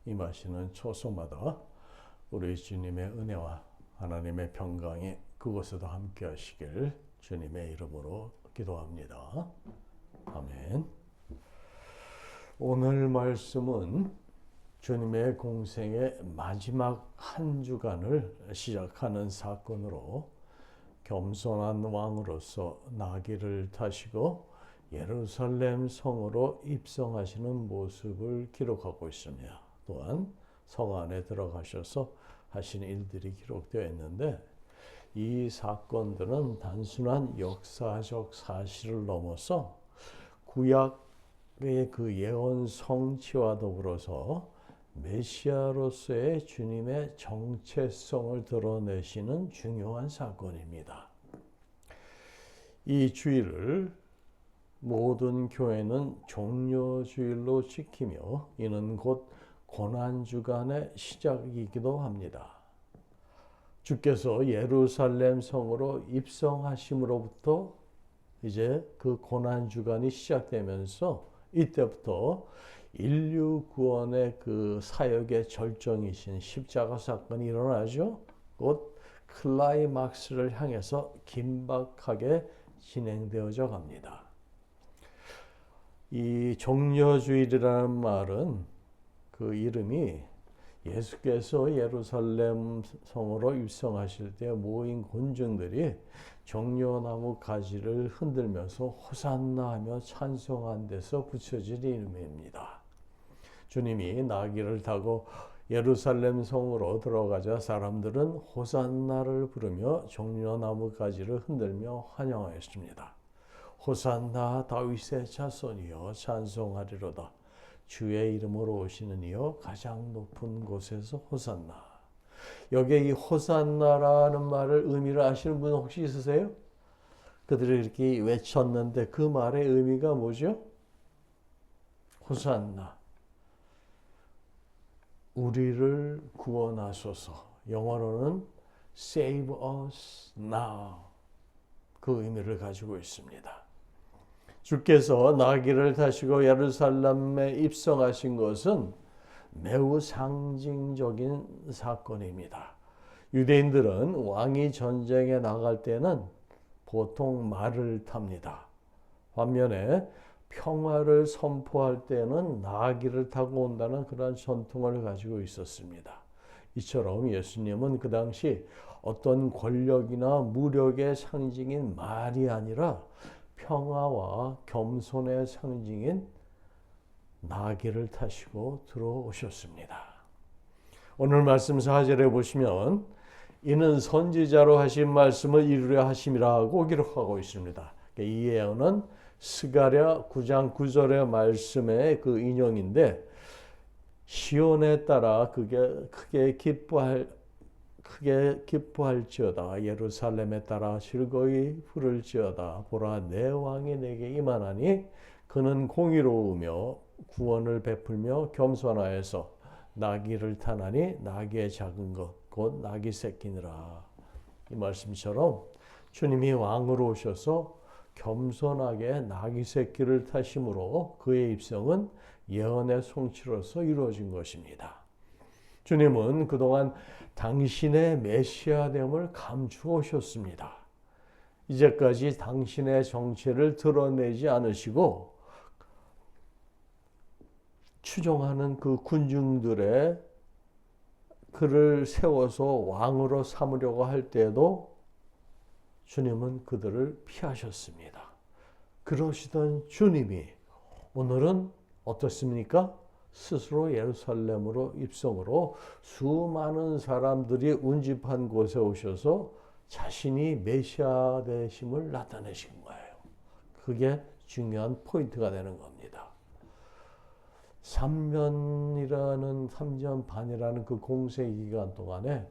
임하시는 초소마다 우리 주님의 은혜와 하나님의 평강이 그곳에도 함께 하시길 주님의 이름으로 기도합니다. 아멘. 오늘 말씀은 주님의 공생의 마지막 한 주간을 시작하는 사건으로 겸손한 왕으로서 나귀를 타시고 예루살렘 성으로 입성하시는 모습을 기록하고 있습니다. 또한 성 안에 들어가셔서 하신 일들이 기록되어 있는데, 이 사건들은 단순한 역사적 사실을 넘어서 구약의 그 예언 성취와 더불어서 메시아로서의 주님의 정체성을 드러내시는 중요한 사건입니다. 이 주일을 모든 교회는 종려주일로 지키며, 이는 곧 고난주간의 시작이기도 합니다. 주께서 예루살렘 성으로 입성하심으로부터 이제 그 고난주간이 시작되면서 이때부터 인류 구원의 그 사역의 절정이신 십자가 사건이 일어나죠. 곧 클라이막스를 향해서 긴박하게 진행되어져 갑니다. 이 종려주일이라는 말은 그 이름이 예수께서 예루살렘 성으로 입성하실 때 모인 군중들이 종려나무 가지를 흔들면서 호산나 하며 찬송한 데서 붙여진 이름입니다. 주님이 나귀를 타고 예루살렘 성으로 들어가자 사람들은 호산나를 부르며 종려나무 가지를 흔들며 환영하였습니다. 호산나 다윗의 자손이여 찬송하리로다. 주의 이름으로 오시는 이여 가장 높은 곳에서 호산나. 여기에 이 호산나라는 말을 의미를 아시는 분 혹시 있으세요? 그들이 이렇게 외쳤는데 그 말의 의미가 뭐죠? 호산나. 우리를 구원하소서. 영어로는 Save us now. 그 의미를 가지고 있습니다. 주께서 나귀를 타시고 예루살렘에 입성하신 것은 매우 상징적인 사건입니다. 유대인들은 왕이 전쟁에 나갈 때는 보통 말을 탑니다. 반면에 평화를 선포할 때는 나귀를 타고 온다는 그런 전통을 가지고 있었습니다. 이처럼 예수님은 그 당시 어떤 권력이나 무력의 상징인 말이 아니라 평화와 겸손의 상징인 나귀를 타시고 들어오셨습니다. 오늘 말씀 4절에 보시면 이는 선지자로 하신 말씀을 이루려 하심이라고 기록하고 있습니다. 이 예언은 스가랴 9장 9절의 말씀의 그 인용인데, 시온에 따라 크게 기뻐할지어다. 예루살렘에 따라 즐거이 부를지어다. 보라, 내 왕이 내게 임하나니 그는 공의로우며 구원을 베풀며 겸손하여서 나귀를 타나니 나귀의 작은 것 곧 나귀 새끼니라. 이 말씀처럼 주님이 왕으로 오셔서 겸손하게 나귀 새끼를 타심으로 그의 입성은 예언의 성취로서 이루어진 것입니다. 주님은 그동안 당신의 메시아됨을 감추어 오셨습니다. 이제까지 당신의 정체를 드러내지 않으시고 추종하는 그 군중들의 그를 세워서 왕으로 삼으려고 할 때에도 주님은 그들을 피하셨습니다. 그러시던 주님이 오늘은 어떻습니까? 스스로 예루살렘으로 입성으로 수많은 사람들이 운집한 곳에 오셔서 자신이 메시아 되심을 나타내신 거예요. 그게 중요한 포인트가 되는 겁니다. 3년 반이라는 그 공세 기간 동안에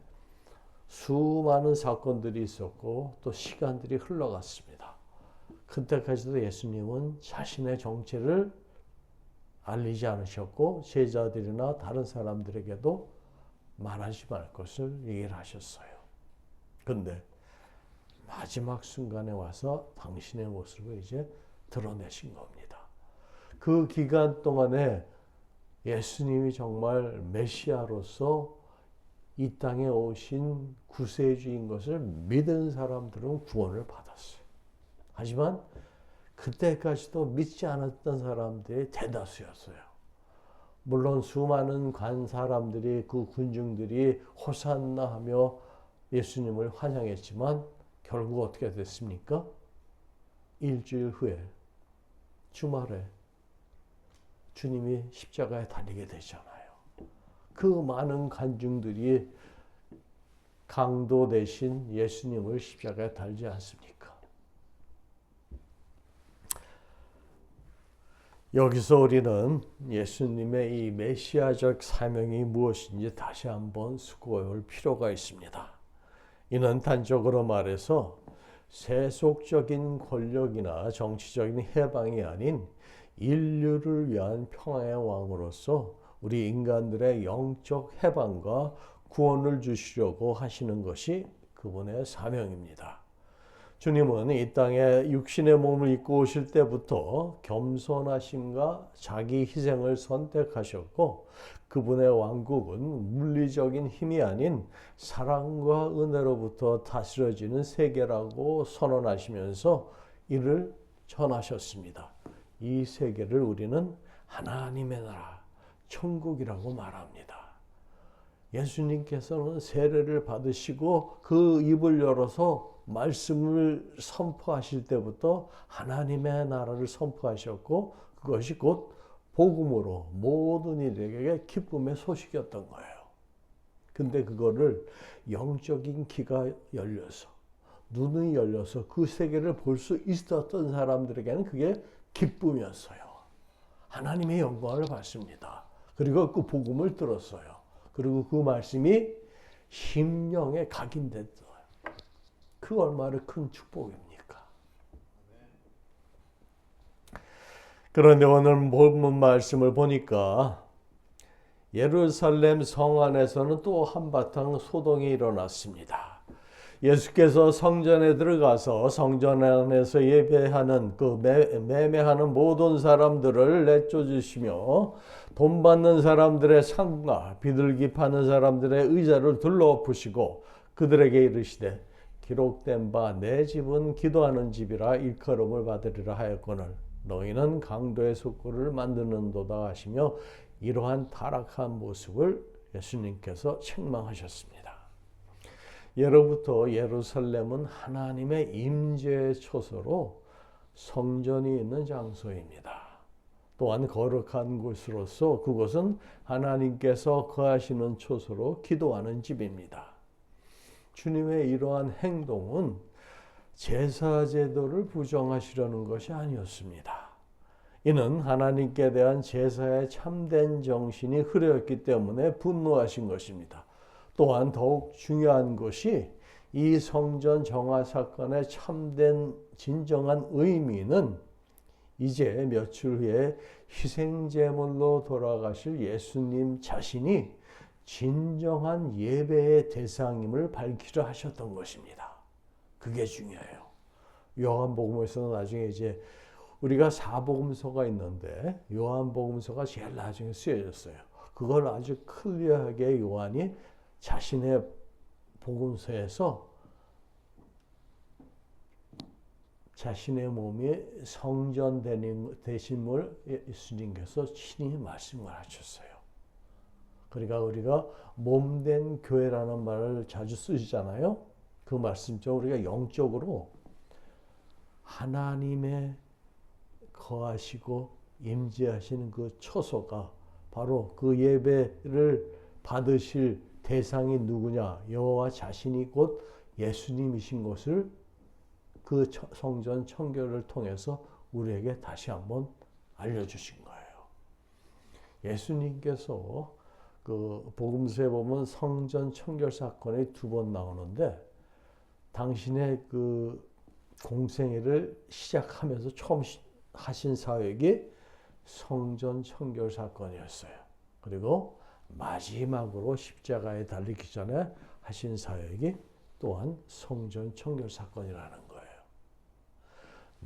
수많은 사건들이 있었고 또 시간들이 흘러갔습니다. 그때까지도 예수님은 자신의 정체를 알리지 않으셨고 제자들이나 다른 사람들에게도 말하지 말 것을 얘기를 하셨어요. 그런데 마지막 순간에 와서 당신의 모습을 이제 드러내신 겁니다. 그 기간 동안에 예수님이 정말 메시아로서 이 땅에 오신 구세주인 것을 믿은 사람들은 구원을 받았어요. 하지만 그때까지도 믿지 않았던 사람들이 대다수였어요. 물론 수많은 관 사람들이, 그 군중들이 호산나 하며 예수님을 환영했지만 결국 어떻게 됐습니까? 일주일 후에 주말에 주님이 십자가에 달리게 되잖아요. 그 많은 관중들이 강도 대신 예수님을 십자가에 달지 않습니까? 여기서 우리는 예수님의 이 메시아적 사명이 무엇인지 다시 한번 숙고해볼 필요가 있습니다. 이는 단적으로 말해서 세속적인 권력이나 정치적인 해방이 아닌 인류를 위한 평화의 왕으로서 우리 인간들의 영적 해방과 구원을 주시려고 하시는 것이 그분의 사명입니다. 주님은 이 땅에 육신의 몸을 입고 오실 때부터 겸손하심과 자기 희생을 선택하셨고, 그분의 왕국은 물리적인 힘이 아닌 사랑과 은혜로부터 다스려지는 세계라고 선언하시면서 이를 전하셨습니다. 이 세계를 우리는 하나님의 나라, 천국이라고 말합니다. 예수님께서는 세례를 받으시고 그 입을 열어서 말씀을 선포하실 때부터 하나님의 나라를 선포하셨고, 그것이 곧 복음으로 모든 이들에게 기쁨의 소식이었던 거예요. 근데 그거를 영적인 귀가 열려서, 눈이 열려서 그 세계를 볼 수 있었던 사람들에게는 그게 기쁨이었어요. 하나님의 영광을 받습니다. 그리고 그 복음을 들었어요. 그리고 그 말씀이 심령에 각인됐어요. 그 얼마나 큰 축복입니까? 그런데 오늘 본문 말씀을 보니까 예루살렘 성 안에서는 또 한바탕 소동이 일어났습니다. 예수께서 성전에 들어가서 성전 안에서 예배하는 그 매매하는 모든 사람들을 내쫓으시며 돈 받는 사람들의 상과 비둘기 파는 사람들의 의자를 둘러엎으시고 그들에게 이르시되 기록된 바 내 집은 기도하는 집이라 일컬음을 받으리라 하였거늘 너희는 강도의 속구를 만드는도다 하시며 이러한 타락한 모습을 예수님께서 책망하셨습니다. 예로부터 예루살렘은 하나님의 임재의 초소로 성전이 있는 장소입니다. 또한 거룩한 곳으로서 그곳은 하나님께서 거하시는 초소로 기도하는 집입니다. 주님의 이러한 행동은 제사 제도를 부정하시려는 것이 아니었습니다. 이는 하나님께 대한 제사의 참된 정신이 흐려졌기 때문에 분노하신 것입니다. 또한 더욱 중요한 것이 이 성전 정화 사건의 참된 진정한 의미는 이제 며칠 후에 희생제물로 돌아가실 예수님 자신이 진정한 예배의 대상임을 밝히려 하셨던 것입니다. 그게 중요해요. 요한복음에서는 나중에 이제 우리가 사복음서가 있는데 요한복음서가 제일 나중에 쓰여졌어요. 그걸 아주 클리어하게 요한이 자신의 복음서에서 자신의 몸이 성전 되심을 예수님께서 친히 말씀을 하셨어요. 그러니까 우리가 몸된 교회라는 말을 자주 쓰시잖아요. 그 말씀처럼 우리가 영적으로 하나님의 거하시고 임재하시는 그 처소가 바로 그 예배를 받으실 대상이 누구냐? 여호와 자신이 곧 예수님이신 것을 그 성전 청결을 통해서 우리에게 다시 한번 알려주신 거예요. 예수님께서 그 복음서에 보면 성전 청결 사건이 2번 나오는데 당신의 그 공생애를 시작하면서 처음 하신 사역이 성전 청결 사건이었어요. 그리고 마지막으로 십자가에 달리기 전에 하신 사역이 또한 성전 청결 사건이라는 거예요.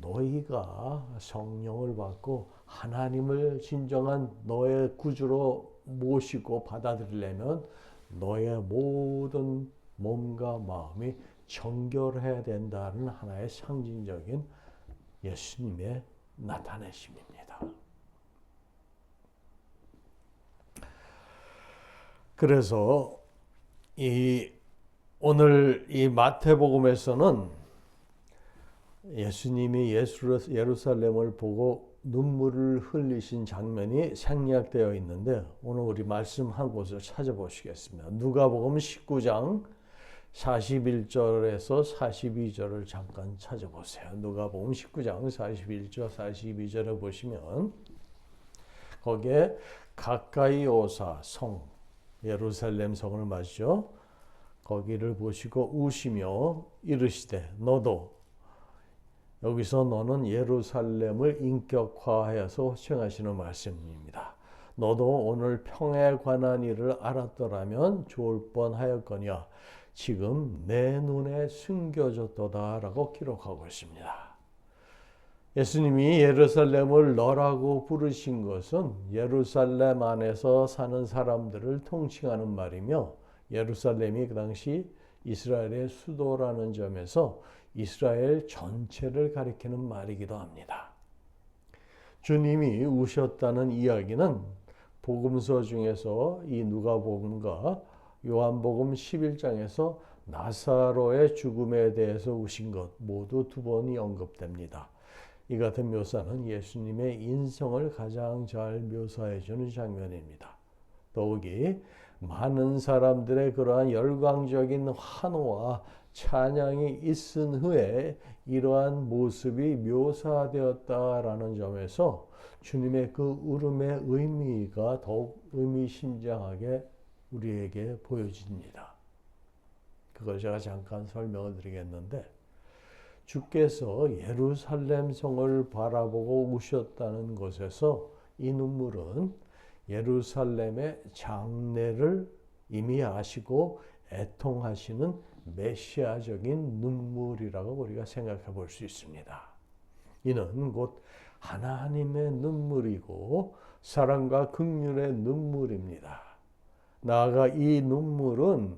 너희가 성령을 받고 하나님을 진정한 너의 구주로 모시고 받아들이려면 너의 모든 몸과 마음이 정결해야 된다는 하나의 상징적인 예수님의 나타내심입니다. 그래서 오늘 이 마태복음에서는 예수님이 예루살렘을 보고 눈물을 흘리신 장면이 생략되어 있는데 오늘 우리 말씀 한 곳을 찾아보시겠습니다. 누가복음 19장 41절에서 42절을 잠깐 찾아보세요. 누가복음 19장 41절 42절에 보시면 거기에 가까이 오사 성 예루살렘 성을 맞죠. 거기를 보시고 우시며 이르시되 너도 여기서 너는 예루살렘을 인격화하여서 호칭하시는 말씀입니다. 너도 오늘 평에 관한 일을 알았더라면 좋을 뻔하였거니와 지금 내 눈에 숨겨졌도다라고 기록하고 있습니다. 예수님이 예루살렘을 너라고 부르신 것은 예루살렘 안에서 사는 사람들을 통칭하는 말이며 예루살렘이 그 당시 이스라엘의 수도라는 점에서 이스라엘 전체를 가리키는 말이기도 합니다. 주님이 우셨다는 이야기는 복음서 중에서 이 누가복음과 요한복음 11장에서 나사로의 죽음에 대해서 우신 것 모두 두 번이 언급됩니다. 이 같은 묘사는 예수님의 인성을 가장 잘 묘사해 주는 장면입니다. 더욱이 많은 사람들의 그러한 열광적인 환호와 찬양이 있은 후에 이러한 모습이 묘사되었다라는 점에서 주님의 그 울음의 의미가 더욱 의미심장하게 우리에게 보여집니다. 그걸 제가 잠깐 설명을 드리겠는데 주께서 예루살렘 성을 바라보고 우셨다는 것에서 이 눈물은 예루살렘의 장래를 이미 아시고 애통하시는 메시아적인 눈물이라고 우리가 생각해 볼 수 있습니다. 이는 곧 하나님의 눈물이고 사랑과 긍휼의 눈물입니다. 나아가 이 눈물은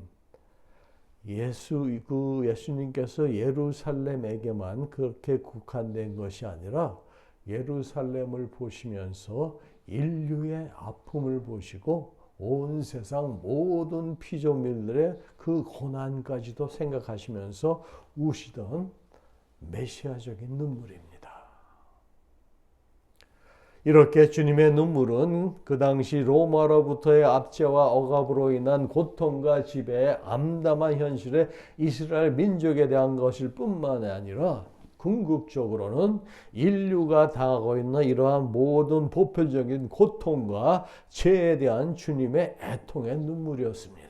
예수님께서 예루살렘에게만 그렇게 국한된 것이 아니라 예루살렘을 보시면서 인류의 아픔을 보시고 온 세상 모든 피조물들의 그 고난까지도 생각하시면서 우시던 메시아적인 눈물입니다. 이렇게 주님의 눈물은 그 당시 로마로부터의 압제와 억압으로 인한 고통과 지배의 암담한 현실에 이스라엘 민족에 대한 것일 뿐만 아니라 궁극적으로는 인류가 당하고 있는 이러한 모든 보편적인 고통과 죄에 대한 주님의 애통의 눈물이었습니다.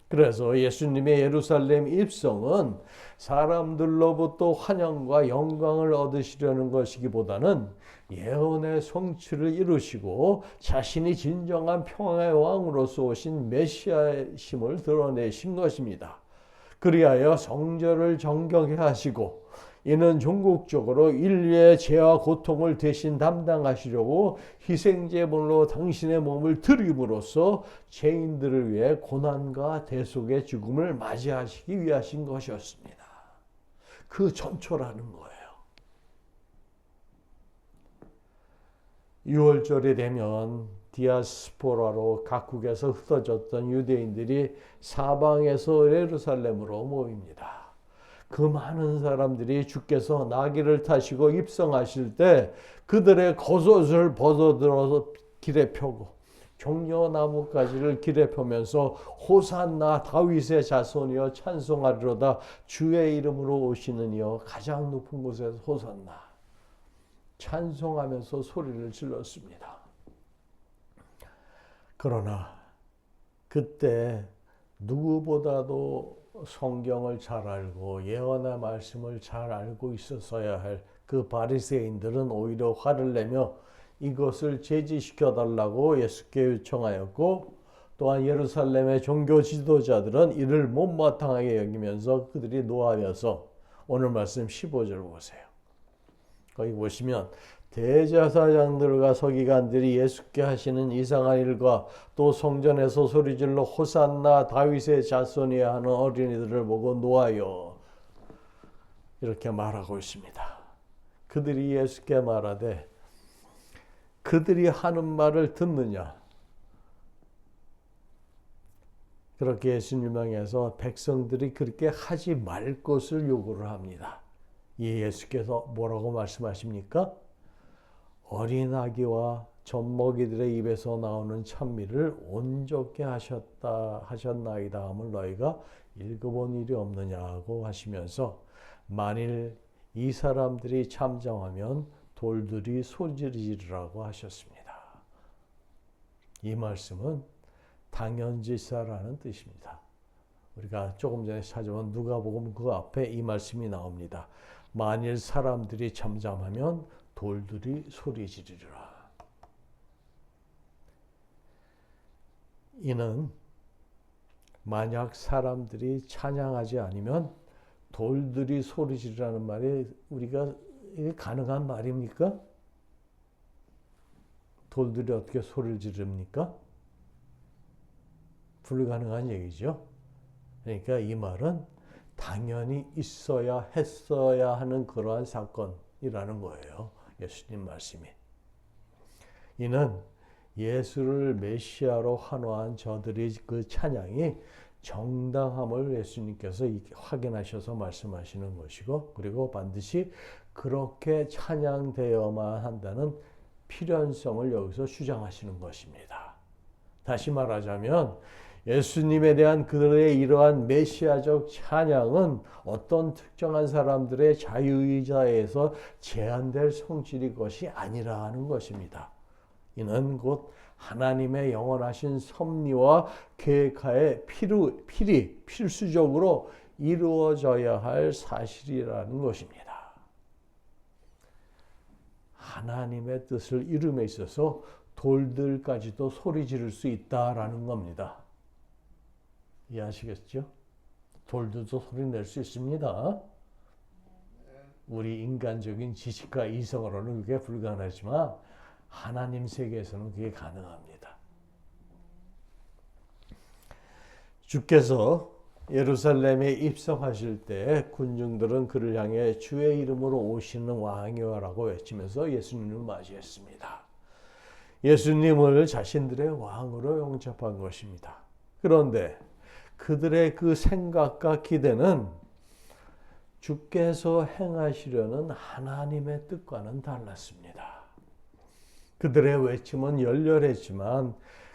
그래서 예수님의 예루살렘 입성은 사람들로부터 환영과 영광을 얻으시려는 것이기보다는 예언의 성취를 이루시고 자신이 진정한 평화의 왕으로서 오신 메시아심을 드러내신 것입니다. 그리하여 성전을 정결케 하시고 이는 종국적으로 인류의 죄와 고통을 대신 담당하시려고 희생제물로 당신의 몸을 드림으로써 죄인들을 위해 고난과 대속의 죽음을 맞이하시기 위하신 것이었습니다. 그 전초라는 거예요. 6월절이 되면 디아스포라로 각국에서 흩어졌던 유대인들이 사방에서 예루살렘으로 모입니다. 그 많은 사람들이 주께서 나귀를 타시고 입성하실 때 그들의 겉옷을 벗어들어서 길에 펴고 종려나무가지를 길에 펴면서 호산나 다윗의 자손이여 찬송하리로다 주의 이름으로 오시는 이여 가장 높은 곳에서 호산나 찬송하면서 소리를 질렀습니다. 그러나 그때 누구보다도 성경을 잘 알고 예언의 말씀을 잘 알고 있었어야 할 그 바리새인들은 오히려 화를 내며 이것을 제지시켜 달라고 예수께 요청하였고 또한 예루살렘의 종교 지도자들은 이를 못마땅하게 여기면서 그들이 노하여서 오늘 말씀 15절 보세요. 거기 보시면 대제사장들과 서기관들이 예수께 하시는 이상한 일과 또 성전에서 소리질러 호산나 다윗의 자손이야 하는 어린이들을 보고 놓아요. 이렇게 말하고 있습니다. 그들이 예수께 말하되 그들이 하는 말을 듣느냐? 그렇게 예수님에게서 백성들이 그렇게 하지 말 것을 요구를 합니다. 예수께서 뭐라고 말씀하십니까? 어린 아기와 젖먹이들의 입에서 나오는 찬미를 온전케 하셨나이다 함을 너희가 읽어본 일이 없느냐고 하시면서 만일 이 사람들이 잠잠하면 돌들이 소리지르라고 하셨습니다. 이 말씀은 당연지사라는 뜻입니다. 우리가 조금 전에 찾아본 누가복음 그 앞에 이 말씀이 나옵니다. 만일 사람들이 잠잠하면 돌들이 소리지르리라. 이는 만약 사람들이 찬양하지 않으면 돌들이 소리지르라는 말이 우리가 이게 가능한 말입니까? 돌들이 어떻게 소리를 지릅니까? 불가능한 얘기죠. 그러니까 이 말은 당연히 있어야 했어야 하는 그러한 사건이라는 거예요. 예수님 말씀이. 이는 예수를 메시아로 환호한 저들의 그 찬양이 정당함을 예수님께서 확인하셔서 말씀하시는 것이고, 그리고 반드시 그렇게 찬양되어야만 한다는 필연성을 여기서 주장하시는 것입니다. 다시 말하자면 예수님에 대한 그들의 이러한 메시아적 찬양은 어떤 특정한 사람들의 자유의자에서 제한될 성질의 것이 아니라 하는 것입니다. 이는 곧 하나님의 영원하신 섭리와 계획하에 필수적으로 이루어져야 할 사실이라는 것입니다. 하나님의 뜻을 이룸에 있어서 돌들까지도 소리 지를 수 있다라는 겁니다. 이해하시겠죠? 돌들도 소리 낼 수 있습니다. 우리 인간적인 지식과 이성으로는 그게 불가능하지만 하나님 세계에서는 그게 가능합니다. 주께서 예루살렘에 입성하실 때 군중들은 그를 향해 주의 이름으로 오시는 왕이여라고 외치면서 예수님을 맞이했습니다. 예수님을 자신들의 왕으로 영접한 것입니다. 그런데 그들의 그 생각과 기대는 주께서 행하시려는 하나님의 뜻과는 달랐습니다. 그들의 외침은 열렬했지만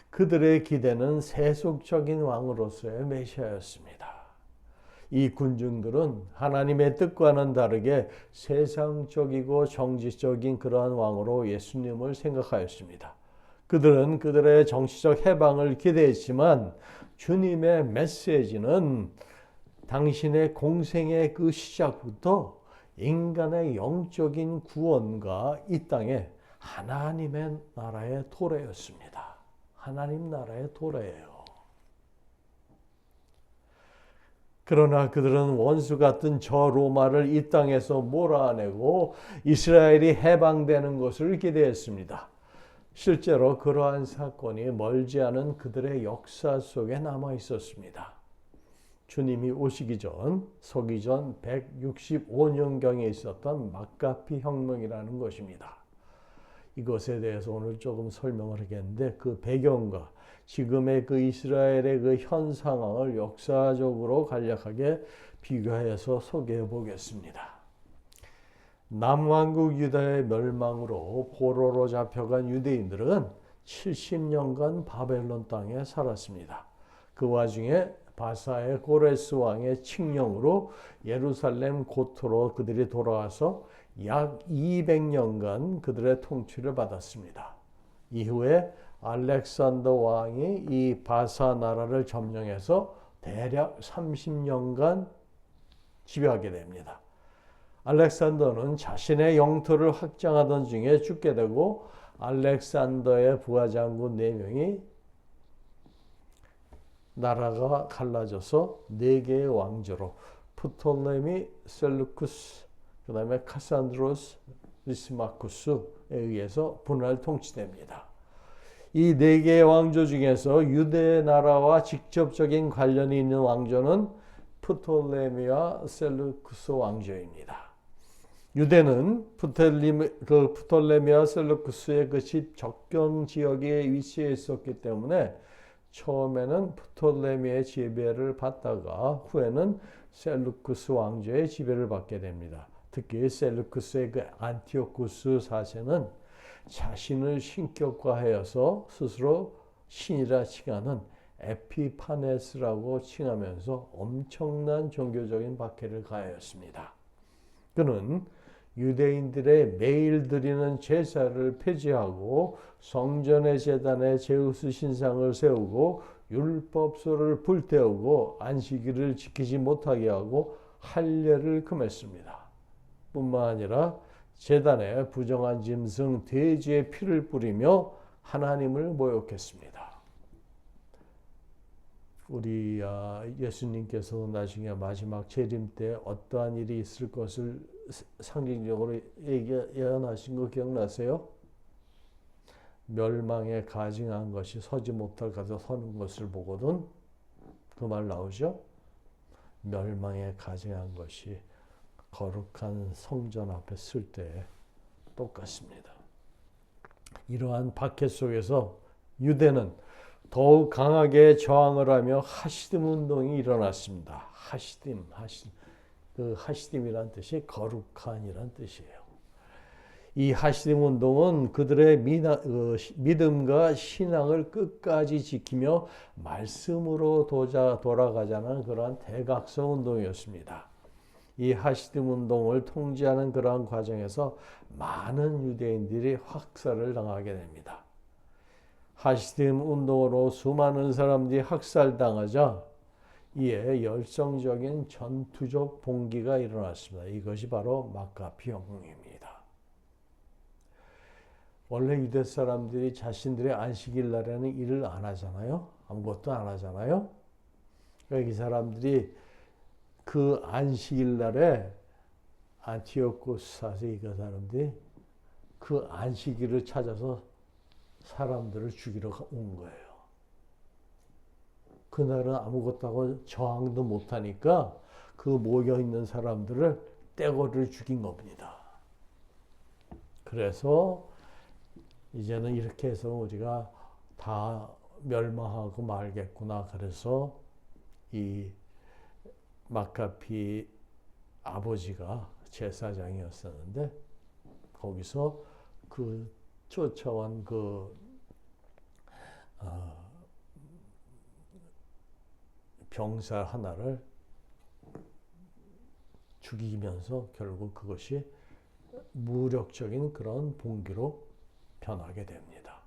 그들의 기대는 세속적인 왕으로서의 메시아였습니다. 이 군중들은 하나님의 뜻과는 다르게 세상적이고 정치적인 그러한 왕으로 예수님을 생각하였습니다. 그들은 그들의 정치적 해방을 기대했지만 주님의 메시지는 당신의 공생의 그 시작부터 인간의 영적인 구원과 이 땅에 하나님의 나라의 도래였습니다. 하나님 나라의 도래예요. 그러나 그들은 원수 같은 저 로마를 이 땅에서 몰아내고 이스라엘이 해방되는 것을 기대했습니다. 실제로 그러한 사건이 멀지 않은 그들의 역사 속에 남아 있었습니다. 주님이 오시기 전 서기전 165년경에 있었던 막가피 혁명이라는 것입니다. 이것에 대해서 오늘 조금 설명을 하겠는데 그 배경과 지금의 그 이스라엘의 그 현 상황을 역사적으로 간략하게 비교해서 소개해 보겠습니다. 남왕국 유다의 멸망으로 포로로 잡혀간 유대인들은 70년간 바벨론 땅에 살았습니다. 그 와중에 바사의 고레스 왕의 칙령으로 예루살렘 고토로 그들이 돌아와서 약 200년간 그들의 통치를 받았습니다. 이후에 알렉산더 왕이 이 바사 나라를 점령해서 대략 30년간 지배하게 됩니다. 알렉산더는 자신의 영토를 확장하던 중에 죽게 되고 알렉산더의 부하장군 4명이 나라가 갈라져서 4개의 왕조로 프톨레미, 셀루쿠스, 그 다음에 카산드로스, 리스마쿠스에 의해서 분할 통치됩니다. 이 네 개의 왕조 중에서 유대 나라와 직접적인 관련이 있는 왕조는 프톨레미와 셀루쿠스 왕조입니다. 유대는 프톨레미와 셀루쿠스의 그 접경 지역에 위치해 있었기 때문에 처음에는 프톨레미의 지배를 받다가 후에는 셀루쿠스 왕조의 지배를 받게 됩니다. 특히 셀루쿠스의 그 안티오쿠스 4세는 자신을 신격화하여서 스스로 신이라 칭하는 에피파네스라고 칭하면서 엄청난 종교적인 박해를 가하였습니다. 그는 유대인들의 매일 드리는 제사를 폐지하고 성전의 제단에 제우스 신상을 세우고 율법서를 불태우고 안식일을 지키지 못하게 하고 할례를 금했습니다. 뿐만 아니라 제단에 부정한 짐승 돼지의 피를 뿌리며 하나님을 모욕했습니다. 우리 예수님께서 나중에 마지막 재림 때 어떠한 일이 있을 것을 상징적으로 예언하신 거 기억나세요? 멸망에 가증한 것이 서지 못할 가서 서는 것을 보거든 그 말 나오죠? 멸망에 가증한 것이 거룩한 성전 앞에 쓸 때 똑같습니다. 이러한 박해 속에서 유대는 더욱 강하게 저항을 하며 하시딤 운동이 일어났습니다. 그 하시딤이란 뜻이 거룩한이란 뜻이에요. 이 하시딤 운동은 그들의 믿음과 신앙을 끝까지 지키며 말씀으로 돌아가자는 그러한 대각성 운동이었습니다. 이 하시딤 운동을 통제하는 그러한 과정에서 많은 유대인들이 학살을 당하게 됩니다. 하시딤 운동으로 수많은 사람들이 학살당하자 이에 열성적인 전투적 봉기가 일어났습니다. 이것이 바로 마카비 혁명입니다. 원래 유대 사람들이 자신들의 안식일 날에는 일을 안 하잖아요. 아무것도 안 하잖아요. 그러니까 이 사람들이 그 안식일 날에 안티오쿠스 사세 그 사람들이 그 안식일을 찾아서 사람들을 죽이러 온 거예요. 그날은 아무것도 하고 저항도 못하니까 그 모여있는 사람들을 떼거리를 죽인 겁니다. 그래서 이제는 이렇게 해서 우리가 다 멸망하고 말겠구나. 그래서 이 마카비 아버지가 제사장이었었는데 거기서 그 쫓아온 병사 하나를 죽이면서 결국 그것이 무력적인 그런 봉기로 변하게 됩니다.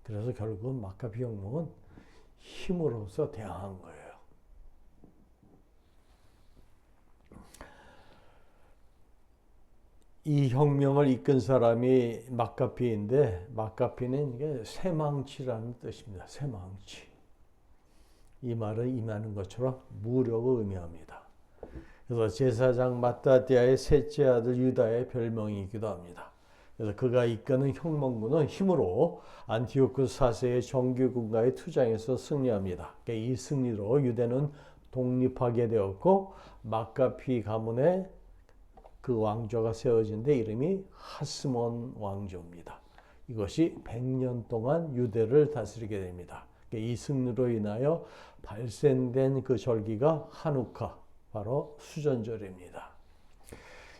그래서 결국 마카비 혁명은 힘으로써 대항한 거예요. 이 혁명을 이끈 사람이 마카피인데 마카피는 이게 새망치라는 뜻입니다. 새망치. 이 말은 임하는 것처럼 무력을 의미합니다. 그래서 제사장 마따디아의 셋째 아들 유다의 별명이기도 합니다. 그래서 그가 이끄는 혁명군은 힘으로 안티오쿠스 4세의 정규군과의 투쟁에서 승리합니다. 이 승리로 유대는 독립하게 되었고 마카피 가문의 그 왕조가 세워진 데 이름이 하스몬 왕조입니다. 이것이 100년 동안 유대를 다스리게 됩니다. 이 승리로 인하여 발생된 그 절기가 하누카, 바로 수전절입니다.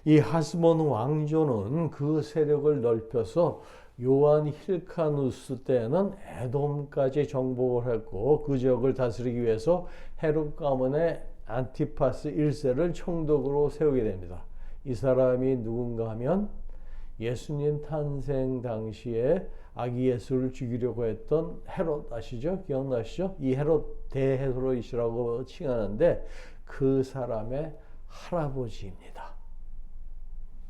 이 하스몬 왕조는 그 세력을 넓혀서 요한 힐카누스 때는 에돔까지 정복을 했고 그 지역을 다스리기 위해서 헤롯 가문의 안티파스 1세를 총독으로 세우게 됩니다. 이 사람이 누군가 하면 예수님 탄생 당시에 아기 예수를 죽이려고 했던 헤롯 아시죠? 기억나시죠? 이 헤롯 대헤롯이라고 칭하는데 그 사람의 할아버지입니다.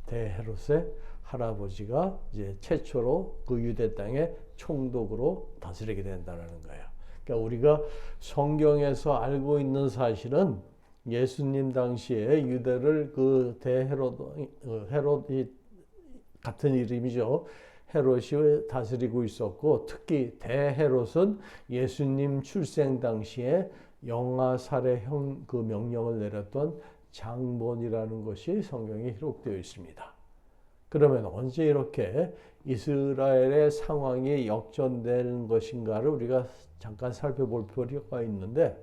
대헤롯의 할아버지가 이제 최초로 그 유대 땅의 총독으로 다스리게 된다는 거예요. 그러니까 우리가 성경에서 알고 있는 사실은 예수님 당시에 유대를 그 헤롯이 같은 이름이죠. 헤롯이 다스리고 있었고, 특히 대헤롯은 예수님 출생 당시에 영아 살해 그 명령을 내렸던 장본이라는 것이 성경에 기록되어 있습니다. 그러면 언제 이렇게 이스라엘의 상황이 역전되는 것인가를 우리가 잠깐 살펴볼 필요가 있는데,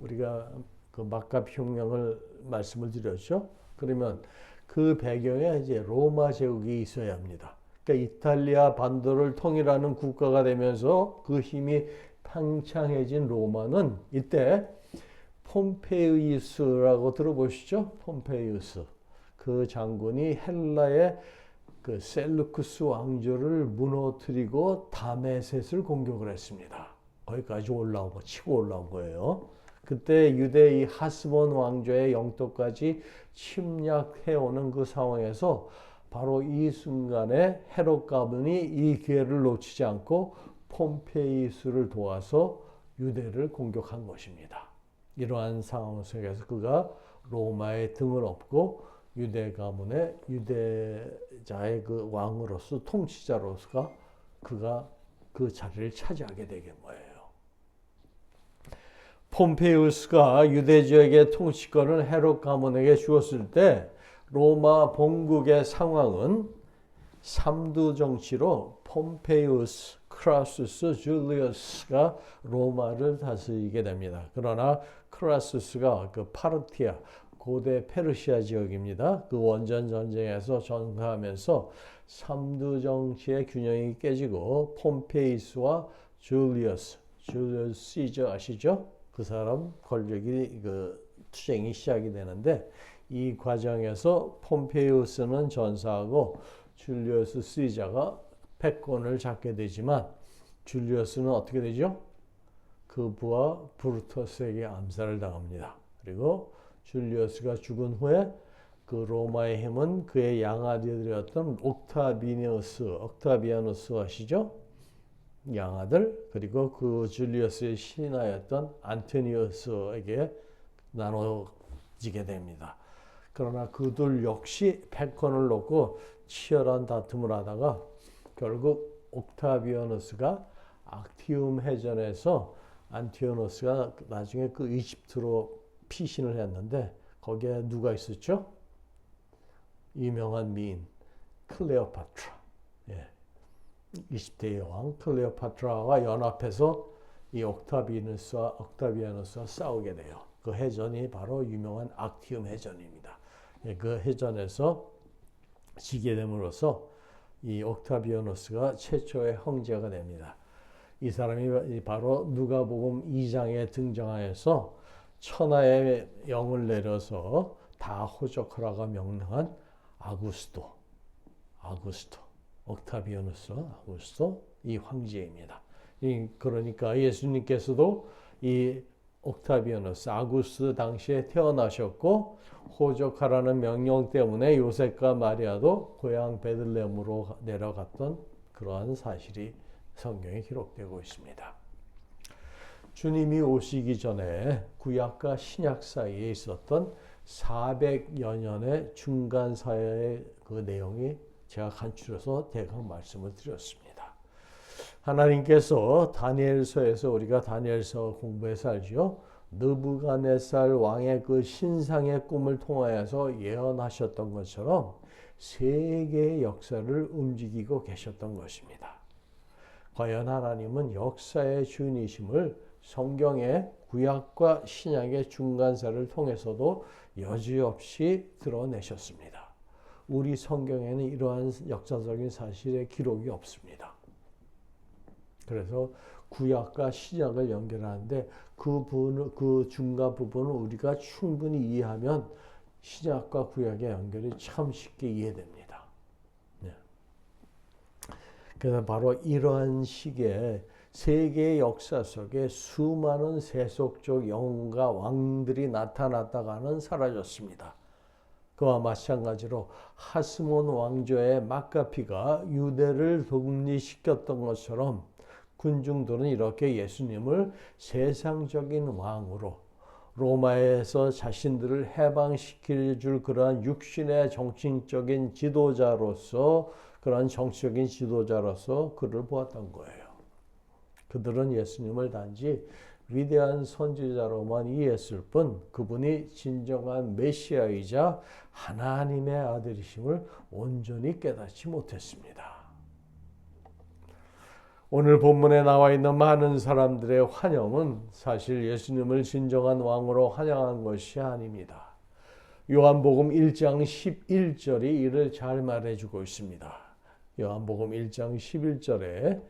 우리가 그 마카비혁명을 말씀을 드렸죠. 그러면 그 배경에 이제 로마 제국이 있어야 합니다. 그러니까 이탈리아 반도를 통일하는 국가가 되면서 그 힘이 팽창해진 로마는 이때 폼페이우스라고 들어보시죠? 폼페이우스. 그 장군이 헬라의 그 셀루쿠스 왕조를 무너뜨리고 다메섹을 공격을 했습니다. 거기까지 치고 올라온 거예요. 그때 유대의 하스본 왕조의 영토까지 침략해오는 그 상황에서 바로 이 순간에 헤롯 가문이 이 기회를 놓치지 않고 폼페이우스를 도와서 유대를 공격한 것입니다. 이러한 상황 속에서 그가 로마의 등을 업고 유대 가문의 유대자의 그 왕으로서 통치자로서 그가 그 자리를 차지하게 되는 거예요. 폼페이우스가 유대 지역의 통치권을 헤롯 가문에게 주었을 때 로마 본국의 상황은 삼두 정치로 폼페이우스, 크라수스, 줄리우스가 로마를 다스리게 됩니다. 그러나 크라수스가 그 파르티아, 고대 페르시아 지역입니다. 그 원전 전쟁에서 전사하면서 삼두 정치의 균형이 깨지고 폼페이우스와 줄리우스 시저 아시죠? 그 사람 권력이 그 투쟁이 시작이 되는데 이 과정에서 폼페이우스는 전사하고 줄리우스 시저가 패권을 잡게 되지만 줄리우스는 어떻게 되죠? 그 부하 브루터스에게 암살을 당합니다. 그리고 줄리우스가 죽은 후에 그 로마의 힘은 그의 양아들이었던 옥타비아누스 아시죠? 양아들, 그리고 그 줄리우스의 신하였던 안토니우스에게 나눠지게 됩니다. 그러나 그들 역시 패권을 놓고 치열한 다툼을 하다가 결국 옥타비아누스가 악티움 해전에서 안티오누스가 나중에 그 이집트로 피신을 했는데 거기에 누가 있었죠? 유명한 미인 클레오파트라. 예. 이집트의 여왕 클레오파트라와 연합해서 이 옥타비아누스와 싸우게 돼요. 그 해전이 바로 유명한 악티움 해전입니다. 예, 그 해전에서 지게 됨으로써 이 옥타비아누스가 최초의 황제가 됩니다. 이 사람이 바로 누가복음 2장에 등장하여서 천하의 영을 내려서 다 호적하라고 명령한 옥타비아누스 아구스토 이 황제입니다. 그러니까 예수님께서도 이 옥타비아누스 아구스토 당시에 태어나셨고 호적하라는 명령 때문에 요셉과 마리아도 고향 베들레헴으로 내려갔던 그러한 사실이 성경에 기록되고 있습니다. 주님이 오시기 전에 구약과 신약 사이에 있었던 400여 년의 중간 사회의 그 내용이 제가 간추려서 대강 말씀을 드렸습니다. 하나님께서 다니엘서에서 우리가 다니엘서 공부해서 알지요. 느부갓네살 왕의 그 신상의 꿈을 통하여서 예언하셨던 것처럼 세계의 역사를 움직이고 계셨던 것입니다. 과연 하나님은 역사의 주인이심을 성경의 구약과 신약의 중간사를 통해서도 여지없이 드러내셨습니다. 우리 성경에는 이러한 역사적인 사실의 기록이 없습니다. 그래서 구약과 신약을 연결하는데 그 중간 부분을 우리가 충분히 이해하면 신약과 구약의 연결이 참 쉽게 이해됩니다. 네. 그래서 바로 이러한 시기에 세계의 역사 속에 수많은 세속적 영웅과 왕들이 나타났다가는 사라졌습니다. 그와 마찬가지로 하스몬 왕조의 마카피가 유대를 독립시켰던 것처럼 군중들은 이렇게 예수님을 세상적인 왕으로 로마에서 자신들을 해방시킬 줄 그러한 육신의 정치적인 지도자로서 그런 정치적인 지도자로서 그를 보았던 거예요. 그들은 예수님을 단지 위대한 선지자로만 이해했을 뿐 그분이 진정한 메시아이자 하나님의 아들이심을 온전히 깨닫지 못했습니다. 오늘 본문에 나와 있는 많은 사람들의 환영은 사실 예수님을 진정한 왕으로 환영한 것이 아닙니다. 요한복음 1장 11절이 이를 잘 말해주고 있습니다. 요한복음 1장 11절에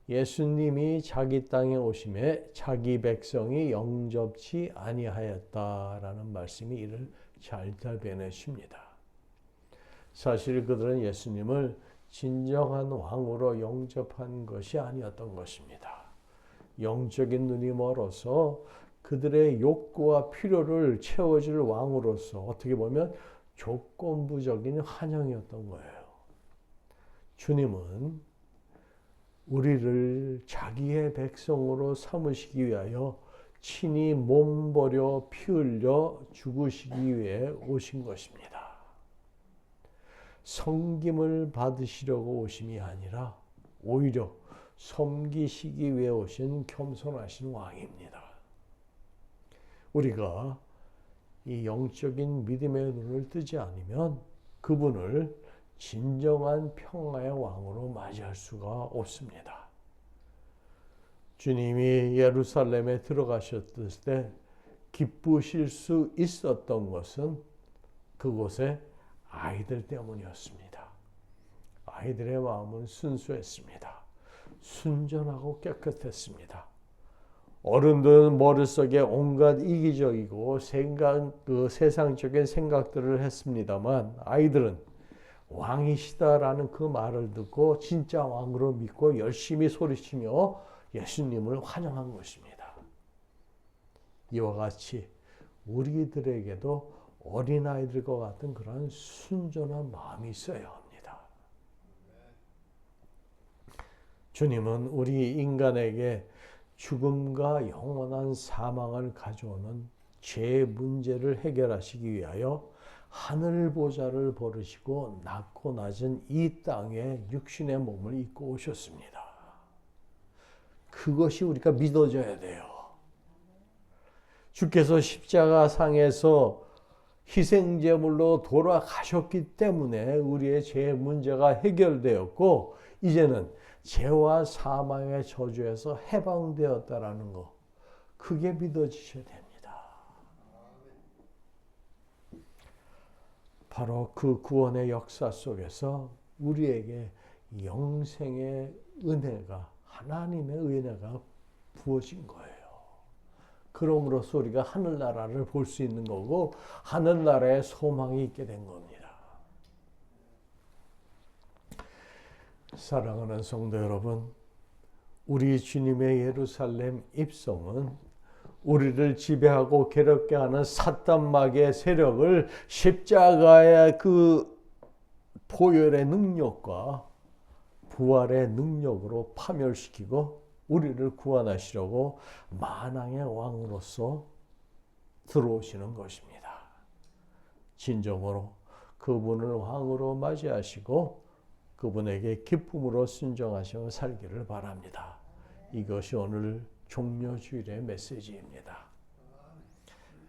예수님이 자기 땅에 오심에 자기 백성이 영접치 아니하였다라는 말씀이 이를 잘 변해줍니다. 사실 그들은 예수님을 진정한 왕으로 영접한 것이 아니었던 것입니다. 영적인 눈이 멀어서 그들의 욕구와 필요를 채워줄 왕으로서 어떻게 보면 조건부적인 환영이었던 거예요. 주님은 우리를 자기의 백성으로 삼으시기 위하여 친히 몸버려 피 흘려 죽으시기 위해 오신 것입니다. 섬김을 받으시려고 오심이 아니라 오히려 섬기시기 위해 오신 겸손하신 왕입니다. 우리가 이 영적인 믿음의 눈을 뜨지 않으면 그분을 진정한 평화의 왕으로 맞이할 수가 없습니다. 주님이 예루살렘에 들어가셨을 때 기쁘실 수 있었던 것은 그곳에 아이들 때문이었습니다. 아이들의 마음은 순수했습니다. 순전하고 깨끗했습니다. 어른들은 머릿속에 온갖 이기적이고 세상적인 생각들을 했습니다만 아이들은 왕이시다라는 그 말을 듣고 진짜 왕으로 믿고 열심히 소리치며 예수님을 환영한 것입니다. 이와 같이 우리들에게도 어린아이들과 같은 그런 순전한 마음이 있어야 합니다. 주님은 우리 인간에게 죽음과 영원한 사망을 가져오는 죄 문제를 해결하시기 위하여 하늘 보좌를 버리시고 낮고 낮은 이 땅에 육신의 몸을 입고 오셨습니다. 그것이 우리가 믿어져야 돼요. 주께서 십자가상에서 희생제물로 돌아가셨기 때문에 우리의 죄 문제가 해결되었고 이제는 죄와 사망의 저주에서 해방되었다라는 거, 그게 믿어지셔야 됩니다. 바로 그 구원의 역사 속에서 우리에게 영생의 은혜가, 하나님의 은혜가 부어진 거예요. 그럼으로써 우리가 하늘나라를 볼 수 있는 거고 하늘나라에 소망이 있게 된 겁니다. 사랑하는 성도 여러분, 우리 주님의 예루살렘 입성은 우리를 지배하고 괴롭게 하는 사탄마귀의 세력을 십자가의 그 보혈의 능력과 부활의 능력으로 파멸시키고 우리를 구원하시려고 만왕의 왕으로서 들어오시는 것입니다. 진정으로 그분을 왕으로 맞이하시고 그분에게 기쁨으로 순종하셔 살기를 바랍니다. 이것이 오늘 종료주일의 메시지입니다.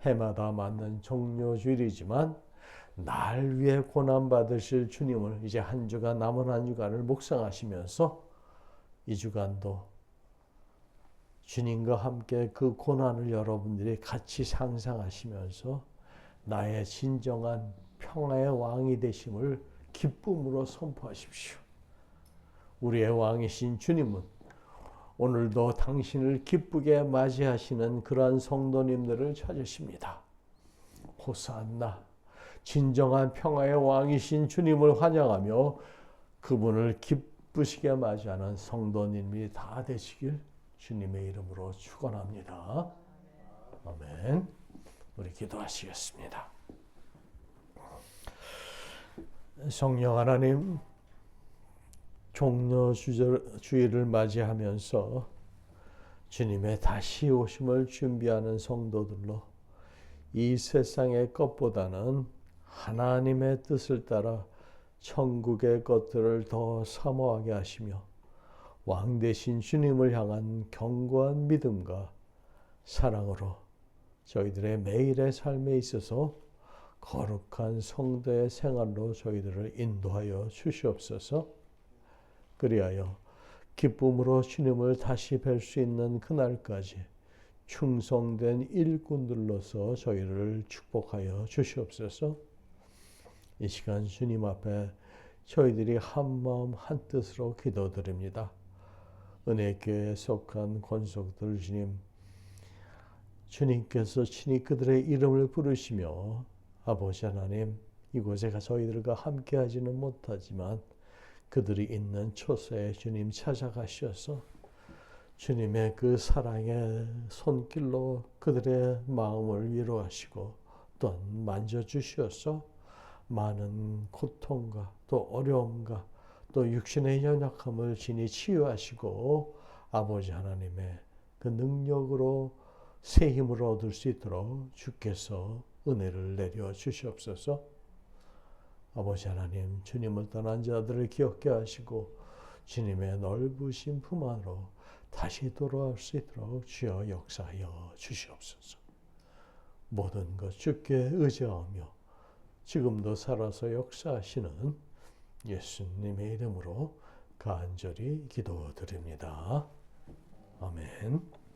해마다 맞는 종료주일이지만 날 위해 고난받으실 주님을 이제 한 주간, 남은 한 주간을 묵상하시면서 이 주간도 주님과 함께 그 고난을 여러분들이 같이 상상하시면서 나의 진정한 평화의 왕이 되심을 기쁨으로 선포하십시오. 우리의 왕이신 주님은 오늘도 당신을 기쁘게 맞이하시는 그러한 성도님들을 찾으십니다. 호산나, 진정한 평화의 왕이신 주님을 환영하며 그분을 기쁘시게 맞이하는 성도님이 다 되시길 주님의 이름으로 축원합니다. 아멘. 우리 기도하시겠습니다. 성령 하나님, 종료주일을 맞이하면서 주님의 다시 오심을 준비하는 성도들로 이 세상의 것보다는 하나님의 뜻을 따라 천국의 것들을 더 사모하게 하시며 왕 대신 주님을 향한 견고한 믿음과 사랑으로 저희들의 매일의 삶에 있어서 거룩한 성도의 생활로 저희들을 인도하여 주시옵소서. 그리하여 기쁨으로 주님을 다시 뵐 수 있는 그날까지 충성된 일꾼들로서 저희를 축복하여 주시옵소서. 이 시간 주님 앞에 저희들이 한마음 한뜻으로 기도드립니다. 은혜교회에 속한 권속들 주님, 주님께서 친히 그들의 이름을 부르시며 아버지 하나님, 이곳에 저희들과 함께 하지는 못하지만 그들이 있는 초소에 주님 찾아가셔서 주님의 그 사랑의 손길로 그들의 마음을 위로하시고 또한 만져주셔서 많은 고통과 또 어려움과 또 육신의 연약함을 진히 치유하시고 아버지 하나님의 그 능력으로 새 힘을 얻을 수 있도록 주께서 은혜를 내려 주시옵소서. 아버지 하나님, 주님을 떠난 자들을 기억게 하시고 주님의 넓으신 품 안으로 다시 돌아올 수 있도록 주여 역사하여 주시옵소서. 모든 것 주께 의지하며 지금도 살아서 역사하시는 예수님의 이름으로 간절히 기도드립니다. 아멘.